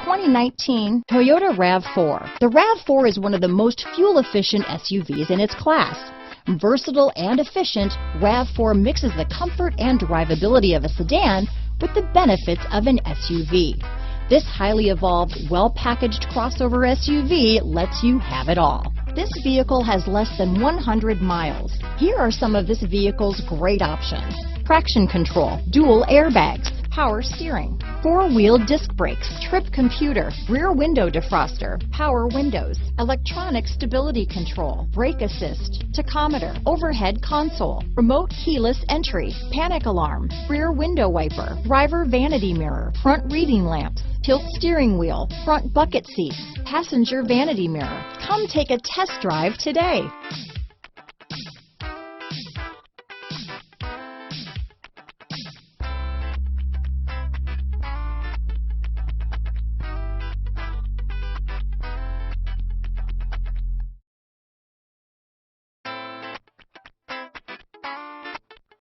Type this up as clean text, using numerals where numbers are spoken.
2019 Toyota RAV4. The RAV4 is one of the most fuel-efficient SUVs in its class. Versatile and efficient, RAV4 mixes the comfort and drivability of a sedan with the benefits of an SUV. This highly evolved, well-packaged crossover SUV lets you have it all. This vehicle has less than 100 miles. Here are some of this vehicle's great options: traction control, dual airbags, power steering, four-wheel disc brakes, trip computer, rear window defroster, power windows, electronic stability control, brake assist, tachometer, overhead console, remote keyless entry, panic alarm, rear window wiper, driver vanity mirror, front reading lamps, tilt steering wheel, front bucket seats, passenger vanity mirror. Come take a test drive today.